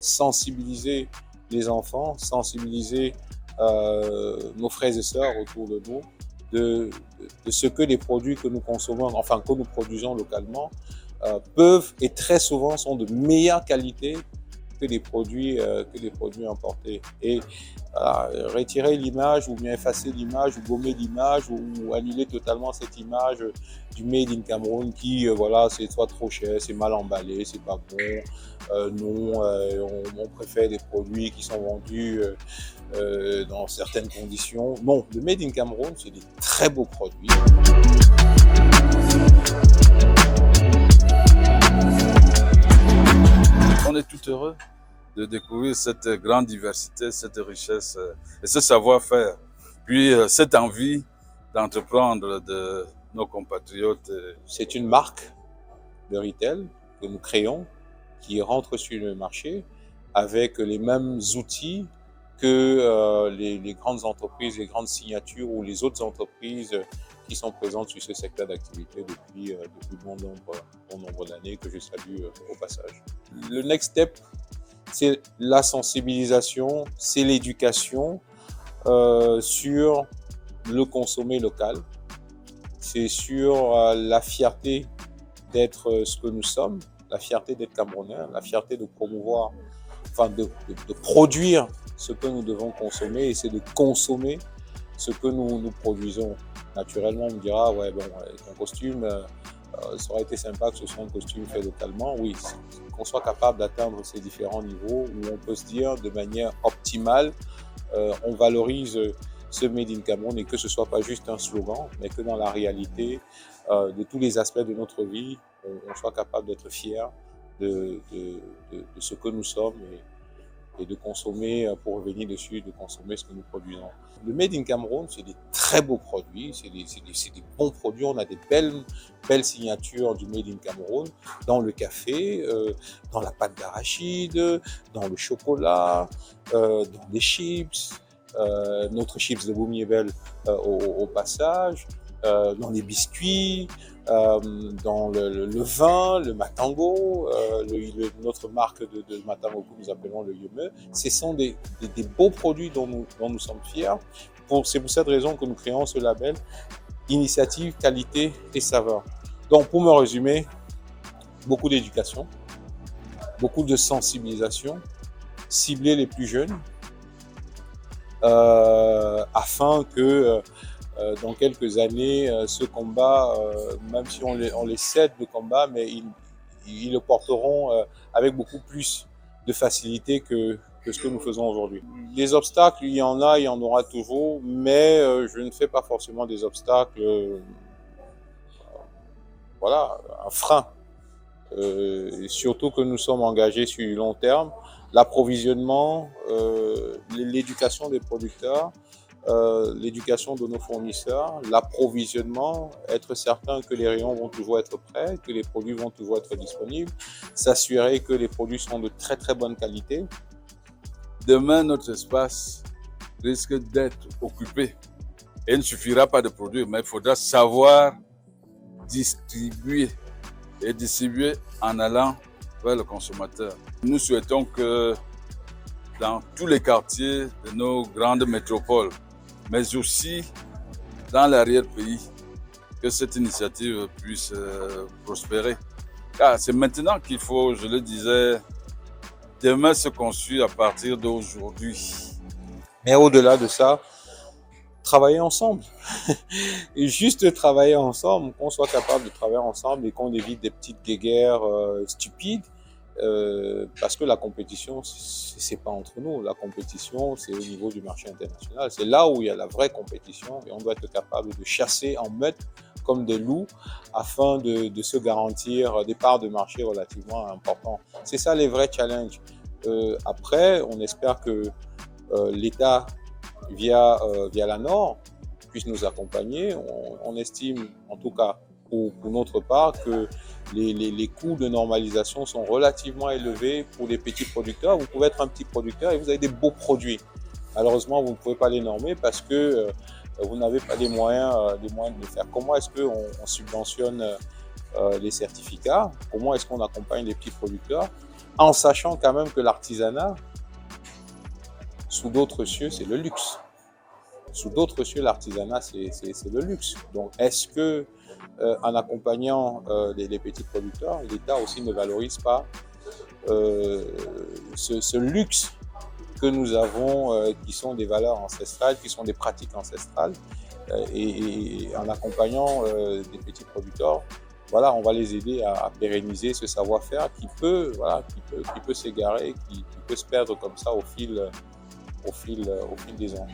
sensibiliser les enfants, sensibiliser nos frères et sœurs autour de nous de ce que les produits que nous consommons, enfin que nous produisons localement, peuvent et très souvent sont de meilleure qualité que les produits importés. Et retirer l'image ou bien effacer l'image ou gommer l'image ou annuler totalement cette image du Made in Cameroun qui, voilà, c'est soit trop cher, c'est mal emballé, c'est pas bon. Non, on préfère des produits qui sont vendus dans certaines conditions. Non, le Made in Cameroun, c'est des très beaux produits. On est tout heureux de découvrir cette grande diversité, cette richesse et ce savoir-faire. Puis cette envie d'entreprendre de nos compatriotes. C'est une marque de retail que nous créons qui rentre sur le marché avec les mêmes outils que les grandes entreprises, les grandes signatures ou les autres entreprises qui sont présentes sur ce secteur d'activité depuis bon nombre d'années, que je salue au passage. Le next step, c'est la sensibilisation, c'est l'éducation sur le consommer local, c'est sur la fierté d'être ce que nous sommes, la fierté d'être Camerounais, la fierté de promouvoir, enfin de produire ce que nous devons consommer et c'est de consommer ce que nous produisons. Naturellement, on me dira, ouais, bon, ton costume, ça aurait été sympa que ce soit un costume fait localement. Oui, qu'on soit capable d'atteindre ces différents niveaux où on peut se dire de manière optimale, on valorise ce Made in Cameroun et que ce soit pas juste un slogan, mais que dans la réalité, de tous les aspects de notre vie, on soit capable d'être fier de ce que nous sommes et de consommer, pour revenir dessus, de consommer ce que nous produisons. Le Made in Cameroun, c'est des très beaux produits, c'est des bons produits. On a des belles signatures du Made in Cameroun dans le café, dans la pâte d'arachide, dans le chocolat, dans les chips, notre chips de Boumiébel au passage, dans les biscuits, dans le vin, le matango, notre marque de matango que nous appelons le Yeme. Ce sont des beaux produits dont nous sommes fiers. C'est pour cette raison que nous créons ce label Initiative, Qualité et Saveur. Donc pour me résumer, beaucoup d'éducation, beaucoup de sensibilisation, cibler les plus jeunes, afin que dans quelques années, ce combat, même si on les cède le combat, mais ils le porteront avec beaucoup plus de facilité que ce que nous faisons aujourd'hui. Des obstacles, il y en aura toujours, mais je ne fais pas forcément des obstacles, voilà, un frein. Surtout que nous sommes engagés sur le long terme, l'approvisionnement, l'éducation des producteurs, l'éducation de nos fournisseurs, l'approvisionnement, être certain que les rayons vont toujours être prêts, que les produits vont toujours être disponibles, s'assurer que les produits sont de très très bonne qualité. Demain, notre espace risque d'être occupé. Et il ne suffira pas de produire, mais il faudra savoir distribuer et distribuer en allant vers le consommateur. Nous souhaitons que dans tous les quartiers de nos grandes métropoles, mais aussi dans l'arrière-pays, que cette initiative puisse prospérer. Car c'est maintenant qu'il faut, je le disais, demain se construit à partir d'aujourd'hui. Mais au-delà de ça, travailler ensemble. Et juste travailler ensemble, qu'on soit capable de travailler ensemble et qu'on évite des petites guéguerres stupides. Parce que la compétition, c'est pas entre nous. La compétition, c'est au niveau du marché international. C'est là où il y a la vraie compétition et on doit être capable de chasser en meute comme des loups afin de se garantir des parts de marché relativement importantes. C'est ça les vrais challenges. Après, on espère que l'État, via la Nord, puisse nous accompagner. On estime, en tout cas pour notre part, que les coûts de normalisation sont relativement élevés pour les petits producteurs. Vous pouvez être un petit producteur et vous avez des beaux produits. Malheureusement, vous ne pouvez pas les normer parce que vous n'avez pas les moyens de le faire. Comment est-ce qu'on subventionne les certificats? Comment est-ce qu'on accompagne les petits producteurs? en sachant quand même que l'artisanat, sous d'autres cieux, c'est le luxe. Sous d'autres cieux, l'artisanat, c'est le luxe. Donc, est-ce que, en accompagnant les petits producteurs, l'État aussi ne valorise pas ce luxe que nous avons, qui sont des valeurs ancestrales, qui sont des pratiques ancestrales, et en accompagnant des petits producteurs, voilà, on va les aider à pérenniser ce savoir-faire qui peut, voilà, qui peut s'égarer, qui peut se perdre comme ça au fil des ans.